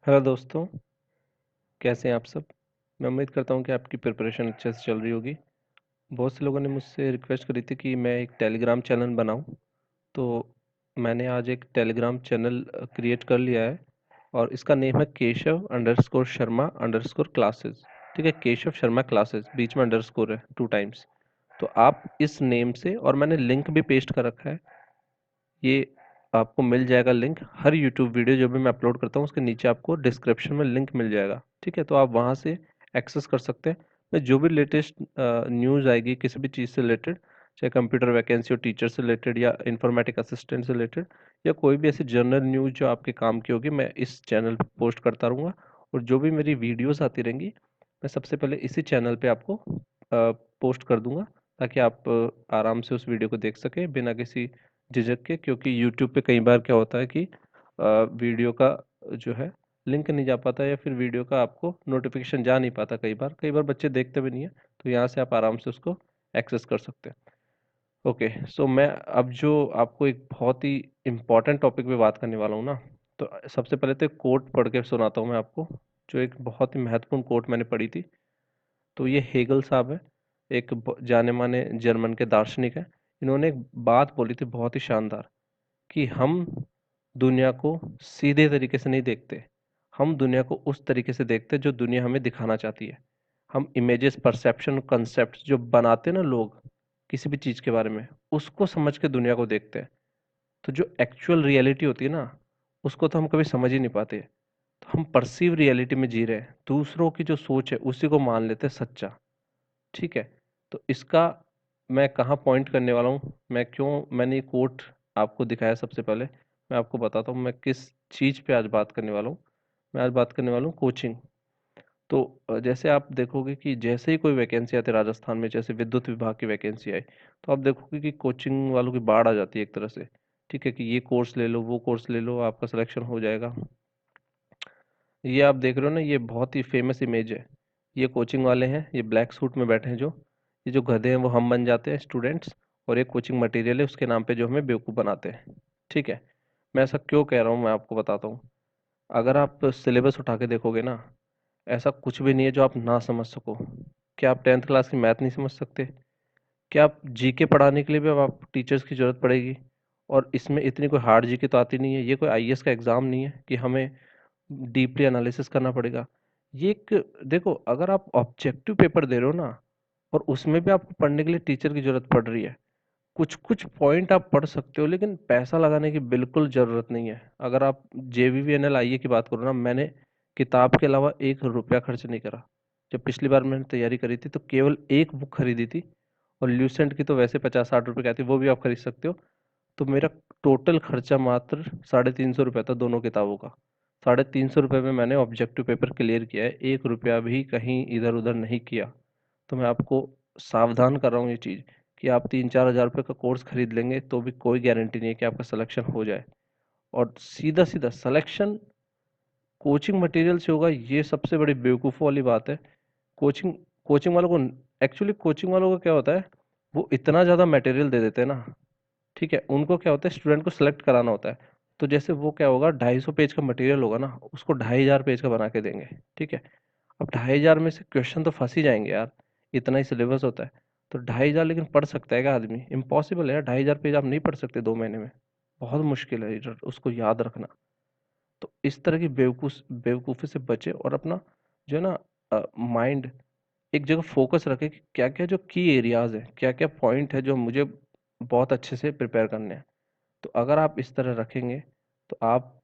Hello दोस्तों, कैसे हैं आप सब? मैं उम्मीद करता हूँ कि आपकी प्रिपरेशन अच्छे से चल रही होगी। बहुत से लोगों ने मुझसे रिक्वेस्ट करी थी कि मैं एक टेलीग्राम चैनल बनाऊँ, तो मैंने आज एक टेलीग्राम चैनल क्रिएट कर लिया है और इसका नेम है Keshav underscore Sharma underscore classes. ठीक है, केशव शर्मा क्लासेस, बीच में अंडरस्कोर है 2 टाइम्स। तो आप इस नेम से, और मैंने लिंक भी पेस्ट कर रखा है, ये आपको मिल जाएगा लिंक। हर यूट्यूब वीडियो जो भी मैं अपलोड करता हूँ उसके नीचे आपको डिस्क्रिप्शन में लिंक मिल जाएगा। ठीक है, तो आप वहाँ से एक्सेस कर सकते हैं। मैं जो भी लेटेस्ट न्यूज़ आएगी किसी भी चीज़ से रिलेटेड, चाहे कंप्यूटर वैकेंसी हो, टीचर से रिलेटेड या इंफॉर्मेटिक असिस्टेंट से रिलेटेड, या कोई भी ऐसी जनरल न्यूज़ जो आपके काम की होगी, मैं इस चैनल पर पोस्ट करता रहूँगा। और जो भी मेरी वीडियोस आती रहेंगी मैं सबसे पहले इसी चैनल पे आपको पोस्ट कर दूंगा, ताकि आप आराम से उस वीडियो को देख सकें बिना किसी झिझक के। क्योंकि यूट्यूब पे कई बार क्या होता है कि वीडियो का जो है लिंक नहीं जा पाता, या फिर वीडियो का आपको नोटिफिकेशन जा नहीं पाता। कई बार बच्चे देखते भी नहीं है, तो यहाँ से आप आराम से उसको एक्सेस कर सकते हैं। ओके, सो मैं अब जो आपको एक बहुत ही इम्पोर्टेंट टॉपिक पे बात करने वाला हूँ ना, तो सबसे पहले तो एक कोट पढ़ के सुनाता हूँ मैं आपको, जो एक बहुत ही महत्वपूर्ण कोट मैंने पढ़ी थी। तो ये हेगल साहब है, एक जाने माने जर्मन के दार्शनिक है। इन्होंने एक बात बोली थी बहुत ही शानदार, कि हम दुनिया को सीधे तरीके से नहीं देखते, हम दुनिया को उस तरीके से देखते हैं जो दुनिया हमें दिखाना चाहती है। हम इमेजेस, परसेप्शन, कंसेप्ट जो बनाते हैं ना लोग किसी भी चीज के बारे में, उसको समझ के दुनिया को देखते हैं। तो जो एक्चुअल रियलिटी होती है ना, उसको तो हम कभी समझ ही नहीं पाते। तो हम परसीव रियलिटी में जी रहे हैं, दूसरों की जो सोच है उसी को मान लेते हैं सच्चा। ठीक है, तो इसका मैं कहाँ पॉइंट करने वाला हूँ, मैं क्यों मैंने ये कोट आपको दिखाया, सबसे पहले मैं आपको बताता हूँ मैं किस चीज़ पे आज बात करने वाला हूँ। मैं आज बात करने वाला हूँ कोचिंग। तो जैसे आप देखोगे कि जैसे ही कोई वैकेंसी आती है राजस्थान में, जैसे विद्युत विभाग की वैकेंसी आई, तो आप देखोगे कि कोचिंग वालों की बाढ़ आ जाती है एक तरह से। ठीक है, कि ये कोर्स ले लो, वो कोर्स ले लो, आपका सिलेक्शन हो जाएगा। ये आप देख रहे हो ना, ये बहुत ही फेमस इमेज है। ये कोचिंग वाले हैं, ये ब्लैक सूट में बैठे हैं जो, ये जो गधे हैं वो हम बन जाते हैं स्टूडेंट्स, और ये कोचिंग मटेरियल है उसके नाम पे जो हमें बेवकूफ़ बनाते हैं। ठीक है, मैं ऐसा क्यों कह रहा हूँ मैं आपको बताता हूँ। अगर आप सिलेबस उठा के देखोगे ना, ऐसा कुछ भी नहीं है जो आप ना समझ सको। क्या आप 10th क्लास की मैथ नहीं समझ सकते? क्या आप जीके पढ़ाने के लिए भी अब आप टीचर्स की जरूरत पड़ेगी? और इसमें इतनी कोई हार्ड जीके तो आती नहीं है, ये कोई आईएएस का एग्जाम नहीं है कि हमें डीपली एनालिसिस करना पड़ेगा। ये एक, देखो, अगर आप ऑब्जेक्टिव पेपर दे रहे हो ना, और उसमें भी आपको पढ़ने के लिए टीचर की जरूरत पड़ रही है, कुछ कुछ पॉइंट आप पढ़ सकते हो, लेकिन पैसा लगाने की बिल्कुल जरूरत नहीं है। अगर आप जेवीवीएनएल आईए की बात करो ना, मैंने किताब के अलावा 1 रुपया खर्च नहीं करा। जब पिछली बार मैंने तैयारी करी थी तो केवल एक बुक खरीदी थी, और ल्यूसेंट की तो वैसे 50-60 रुपए की आती है, वो भी आप खरीद सकते हो। तो मेरा टोटल खर्चा मात्र 350 रुपये था दोनों किताबों का। 350 रुपये में मैंने ऑब्जेक्टिव पेपर क्लियर किया है, 1 रुपया भी कहीं इधर उधर नहीं किया। तो मैं आपको सावधान कर रहा हूँ ये चीज़, कि आप 3-4 हज़ार रुपये का कोर्स खरीद लेंगे तो भी कोई गारंटी नहीं है कि आपका सिलेक्शन हो जाए। और सीधा सीधा सिलेक्शन कोचिंग मटेरियल से होगा, ये सबसे बड़ी बेवकूफ़ों वाली बात है। कोचिंग कोचिंग वालों को, एक्चुअली कोचिंग वालों का क्या होता है, वो इतना ज़्यादा मटेरियल दे देते हैं ना। ठीक है, उनको क्या होता है, स्टूडेंट को सिलेक्ट कराना होता है। तो जैसे वो क्या होगा, 250 पेज का मटेरियल होगा ना, उसको 2500 पेज का बना के देंगे। ठीक है, अब 2500 में से क्वेश्चन तो फंस ही जाएंगे यार, इतना ही सिलेबस होता है। तो 2500 लेकिन पढ़ सकता है क्या आदमी? इम्पॉसिबल है यार, 2500 पेज आप नहीं पढ़ सकते 2 महीने में। बहुत मुश्किल है ये, उसको याद रखना। तो इस तरह की बेवकूफ़ी से बचे, और अपना जो है ना माइंड एक जगह फोकस रखे कि क्या क्या जो की एरियाज है, क्या क्या पॉइंट है जो मुझे बहुत अच्छे से प्रिपेयर करने हैं। तो अगर आप इस तरह रखेंगे तो आप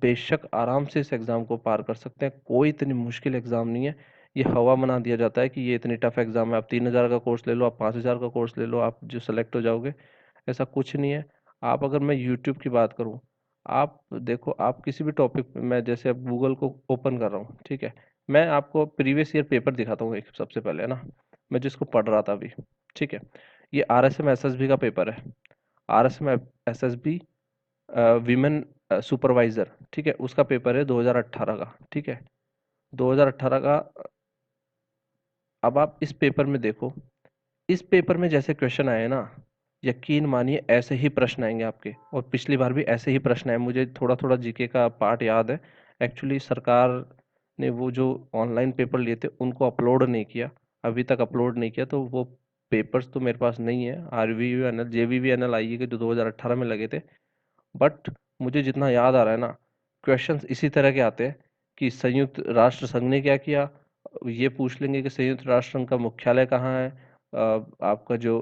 बेशक आराम से इस एग्ज़ाम को पार कर सकते हैं। कोई इतनी मुश्किल एग्ज़ाम नहीं है। ये हवा बना दिया जाता है कि ये इतनी टफ एग्ज़ाम है, आप 3000 का कोर्स ले लो, आप 5000 का कोर्स ले लो, आप जो सेलेक्ट हो जाओगे। ऐसा कुछ नहीं है। आप, अगर मैं यूट्यूब की बात करूँ, आप देखो, आप किसी भी टॉपिक पे, मैं जैसे अब गूगल को ओपन कर रहा हूँ, ठीक है, मैं आपको प्रीवियस ईयर पेपर दिखाता हूँ एक, सबसे पहले है ना, मैं जिसको पढ़ रहा था अभी। ठीक है, ये आरएसएम एसएसबी का पेपर है। आरएसएम एसएसबी विमेन सुपरवाइजर, ठीक है, उसका पेपर है 2018 का। ठीक है, 2018 का। अब आप इस पेपर में देखो, इस पेपर में जैसे क्वेश्चन आए ना, यकीन मानिए ऐसे ही प्रश्न आएंगे आपके, और पिछली बार भी ऐसे ही प्रश्न आए। मुझे थोड़ा थोड़ा जीके का पार्ट याद है, एक्चुअली सरकार ने वो जो ऑनलाइन पेपर लिए थे उनको अपलोड नहीं किया, अभी तक अपलोड नहीं किया, तो वो पेपर्स तो मेरे पास नहीं है। RVVNL JVVNL आई है कि जो 2018 में लगे थे। बट मुझे जितना याद आ रहा है ना, क्वेश्चंस इसी तरह के आते हैं कि संयुक्त राष्ट्र संघ ने क्या किया, ये पूछ लेंगे कि संयुक्त राष्ट्र संघ का मुख्यालय कहाँ है, आपका जो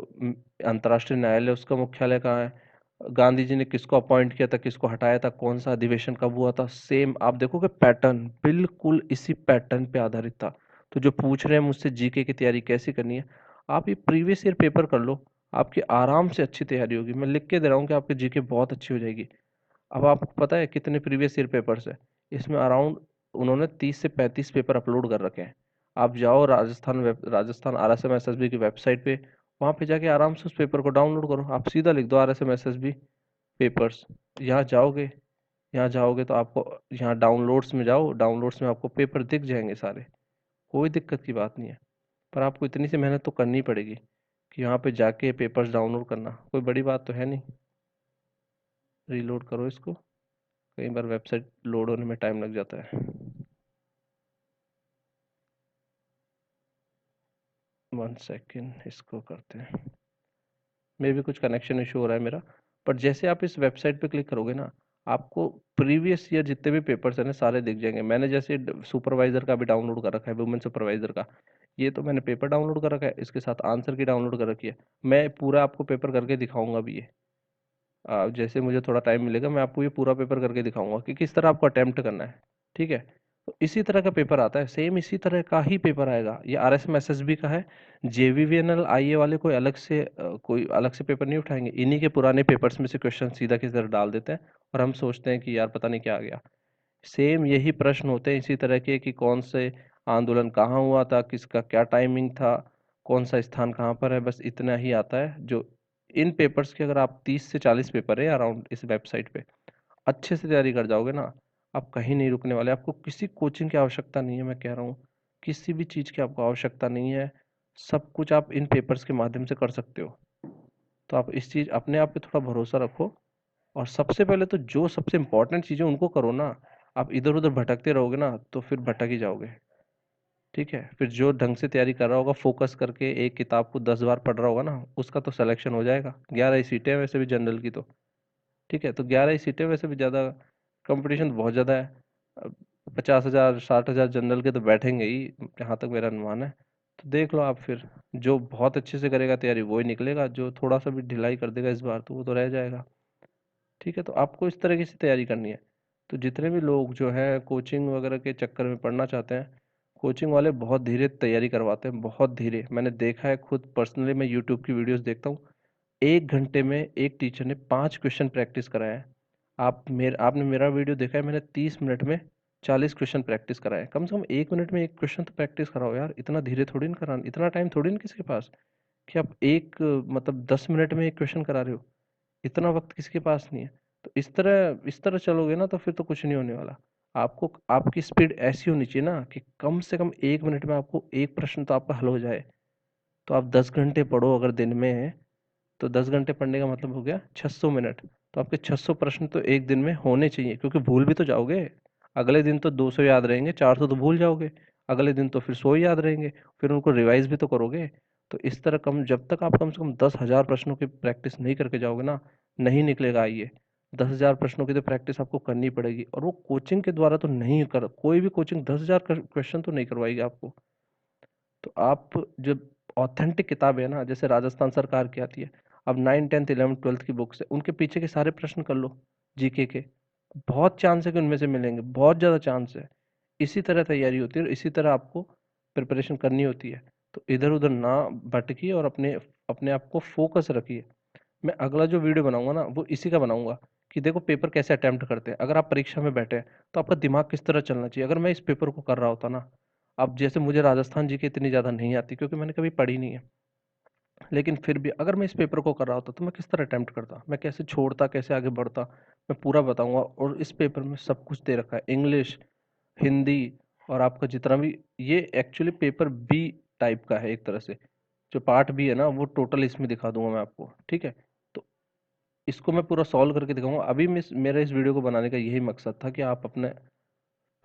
अंतर्राष्ट्रीय न्यायालय उसका मुख्यालय कहाँ है, गांधी जी ने किसको अपॉइंट किया था, किसको हटाया था, कौन सा अधिवेशन कब हुआ था। सेम आप देखोगे पैटर्न बिल्कुल इसी पैटर्न पे आधारित था। तो जो पूछ रहे हैं मुझसे जीके की तैयारी कैसे करनी है, आप ये प्रीवियस ईयर पेपर कर लो, आपकी आराम से अच्छी तैयारी होगी। मैं लिख के दे रहा हूँ कि आपकी जीके बहुत अच्छी हो जाएगी। अब आपको पता है कितने प्रीवियस ईयर पेपर्स है इसमें? अराउंड उन्होंने 30 से 35 पेपर अपलोड कर रखे हैं। आप जाओ राजस्थान RSM SSB की वेबसाइट पे, वहाँ पे जाके आराम से उस पेपर को डाउनलोड करो। आप सीधा लिख दो RSM SSB पेपर्स, यहाँ जाओगे, यहाँ जाओगे तो आपको यहाँ डाउनलोड्स में जाओ, डाउनलोड्स में आपको पेपर दिख जाएंगे सारे, कोई दिक्कत की बात नहीं है। पर आपको इतनी सी मेहनत तो करनी पड़ेगी कि यहाँ पे जाके पेपर्स डाउनलोड करना कोई बड़ी बात तो है नहीं। रीलोड करो इसको, कई बार वेबसाइट लोड होने में टाइम लग जाता है। 1 सेकेंड, इसको करते हैं। मे भी कुछ कनेक्शन इशू हो रहा है मेरा। पर जैसे आप इस वेबसाइट पे क्लिक करोगे ना, आपको प्रीवियस ईयर जितने भी पेपर्स हैं ना सारे दिख जाएंगे। मैंने जैसे सुपरवाइजर का भी डाउनलोड कर रखा है, वुमेन सुपरवाइजर का, ये तो मैंने पेपर डाउनलोड कर रखा है, इसके साथ आंसर की डाउनलोड कर रखी है। मैं पूरा आपको पेपर करके दिखाऊंगा भी ये। जैसे मुझे थोड़ा टाइम मिलेगा मैं आपको ये पूरा पेपर करके दिखाऊंगा कि किस तरह आपको अटेम्प्ट करना है। ठीक है, तो इसी तरह का पेपर आता है, सेम इसी तरह का ही पेपर आएगा। ये RSM SSB का है। JVVNL IA वाले कोई अलग से पेपर नहीं उठाएंगे, इन्हीं के पुराने पेपर्स में से क्वेश्चन सीधा की तरह डाल देते हैं और हम सोचते हैं कि यार पता नहीं क्या आ गया। सेम यही प्रश्न होते हैं इसी तरह के कि कौन से आंदोलन कहाँ हुआ था, किसका क्या टाइमिंग था, कौन सा स्थान कहाँ पर है, बस इतना ही आता है। जो इन पेपर्स के अगर आप 30 से 40 पेपर है अराउंड इस वेबसाइट पे अच्छे से तैयारी कर जाओगे ना, आप कहीं नहीं रुकने वाले। आपको किसी कोचिंग की आवश्यकता नहीं है, मैं कह रहा हूँ किसी भी चीज़ की आपको आवश्यकता नहीं है। सब कुछ आप इन पेपर्स के माध्यम से कर सकते हो। तो आप इस चीज़ अपने आप पे थोड़ा भरोसा रखो, और सबसे पहले तो जो सबसे इम्पोर्टेंट चीज़ें उनको करो ना। आप इधर उधर भटकते रहोगे ना तो फिर भटक ही जाओगे। ठीक है, फिर जो ढंग से तैयारी कर रहा होगा, फोकस करके एक किताब को 10 बार पढ़ रहा होगा ना, उसका तो सिलेक्शन हो जाएगा। 11 ही सीटें हैं वैसे भी जनरल की तो। ठीक है, तो 11 ही सीटें वैसे भी ज़्यादा, कंपटीशन बहुत ज़्यादा है। 50,000 60,000 जनरल के तो बैठेंगे ही, जहाँ तक मेरा अनुमान है। तो देख लो आप फिर, जो बहुत अच्छे से करेगा तैयारी वो ही निकलेगा, जो थोड़ा सा भी ढिलाई कर देगा इस बार तो वो तो रह जाएगा। ठीक है, तो आपको इस तरीके से तैयारी करनी है। तो जितने भी लोग जो है कोचिंग वगैरह के चक्कर में पढ़ना चाहते हैं, कोचिंग वाले बहुत धीरे तैयारी करवाते हैं, बहुत धीरे। मैंने देखा है खुद पर्सनली, मैं यूट्यूब की वीडियोस देखता हूँ, 1 घंटे में एक टीचर ने 5 क्वेश्चन प्रैक्टिस कराए हैं। आपने मेरा वीडियो देखा है, मैंने 30 मिनट में 40 क्वेश्चन प्रैक्टिस कराए। कम से कम 1 मिनट में एक क्वेश्चन तो प्रैक्टिस कराओ यार, इतना धीरे थोड़ी ना कराना, इतना टाइम थोड़ी ना किसी के पास कि आप मतलब 10 मिनट में एक क्वेश्चन करा रहे हो। इतना वक्त किसी के पास नहीं है। तो इस तरह चलोगे ना तो फिर तो कुछ नहीं होने वाला। आपको आपकी स्पीड ऐसी होनी चाहिए ना कि कम से कम 1 मिनट में आपको एक प्रश्न तो आपका हल हो जाए। तो आप 10 घंटे पढ़ो अगर दिन में है, तो 10 घंटे पढ़ने का मतलब हो गया 600 मिनट। तो आपके 600 प्रश्न तो एक दिन में होने चाहिए, क्योंकि भूल भी तो जाओगे। अगले दिन तो 200 याद रहेंगे, 400 तो भूल जाओगे। अगले दिन तो फिर 100 याद रहेंगे, फिर उनको रिवाइज भी तो करोगे। तो इस तरह जब तक आप कम से कम 10,000 प्रश्नों की प्रैक्टिस नहीं करके जाओगे ना, नहीं निकलेगा ये। 10,000 प्रश्नों की तो प्रैक्टिस आपको करनी पड़ेगी, और वो कोचिंग के द्वारा तो नहीं कर, कोई भी कोचिंग 10,000 क्वेश्चन तो नहीं करवाएगी आपको। तो आप जो ऑथेंटिक किताब है ना, जैसे राजस्थान सरकार की आती है, अब 9, 10, 11, 12 की बुक्स है, उनके पीछे के सारे प्रश्न कर लो जीके के। बहुत चांस है कि उनमें से मिलेंगे, बहुत ज़्यादा चांस है। इसी तरह तैयारी होती है और इसी तरह आपको प्रिपरेशन करनी होती है। तो इधर उधर ना भटकिए और अपने अपने आप को फोकस रखिए। मैं अगला जो वीडियो बनाऊंगा ना वो इसी का बनाऊंगा कि देखो पेपर कैसे अटेम्प्ट करते हैं। अगर आप परीक्षा में बैठे हैं तो आपका दिमाग किस तरह चलना चाहिए। अगर मैं इस पेपर को कर रहा होता ना, अब जैसे मुझे राजस्थान जी की इतनी ज़्यादा नहीं आती क्योंकि मैंने कभी पढ़ी नहीं है, लेकिन फिर भी अगर मैं इस पेपर को कर रहा होता तो मैं किस तरह अटेम्प्ट करता, मैं कैसे छोड़ता, कैसे आगे बढ़ता, मैं पूरा बताऊंगा। और इस पेपर में सब कुछ दे रखा है, इंग्लिश, हिंदी, और आपका जितना भी, ये एक्चुअली पेपर बी टाइप का है एक तरह से। जो पार्ट बी है ना वो टोटल इसमें दिखा दूंगा मैं आपको। ठीक है, तो इसको मैं पूरा सॉल्व करके दिखाऊंगा। अभी मेरा इस वीडियो को बनाने का यही मकसद था कि आप अपने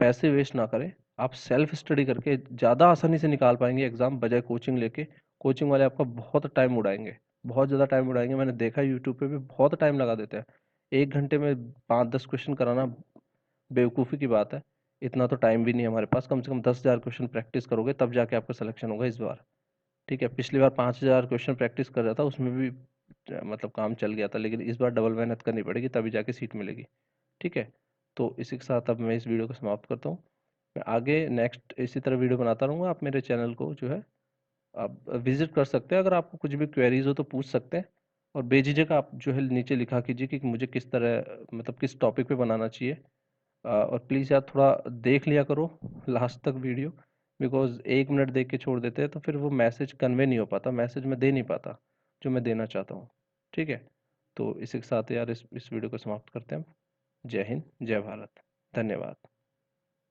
पैसे वेस्ट ना करें। आप सेल्फ स्टडी करके ज़्यादा आसानी से निकाल पाएंगे एग्जाम, बजाय कोचिंग लेके। कोचिंग वाले आपका बहुत टाइम उड़ाएंगे, बहुत ज़्यादा टाइम उड़ाएंगे। मैंने देखा है यूट्यूब पे भी बहुत टाइम लगा देते हैं। 1 घंटे में 5-10 क्वेश्चन कराना बेवकूफ़ी की बात है। इतना तो टाइम भी नहीं है हमारे पास। कम से कम 10,000 क्वेश्चन प्रैक्टिस करोगे तब जाके आपका सिलेक्शन होगा इस बार। ठीक है, पिछली बार 5,000 क्वेश्चन प्रैक्टिस कर रहा था, उसमें भी मतलब काम चल गया था, लेकिन इस बार डबल मेहनत करनी पड़ेगी तभी जाके सीट मिलेगी। ठीक है, तो इसी के साथ अब मैं इस वीडियो को समाप्त करता हूँ। मैं आगे नेक्स्ट इसी तरह वीडियो बनाता रहूँगा। आप मेरे चैनल को जो है आप विजिट कर सकते हैं। अगर आपको कुछ भी क्वेरीज हो तो पूछ सकते हैं। और बेझिझक आप जो है नीचे लिखा कीजिए कि मुझे किस तरह मतलब किस टॉपिक पे बनाना चाहिए। और प्लीज़ यार थोड़ा देख लिया करो लास्ट तक वीडियो। बिकॉज 1 मिनट देख के छोड़ देते हैं तो फिर वो मैसेज कन्वे नहीं हो पाता, मैसेज मैं दे नहीं पाता जो मैं देना चाहता हूँ। ठीक है, तो इसी के साथ यार इस वीडियो को समाप्त करते हैं। जय हिंद, जय भारत, धन्यवाद।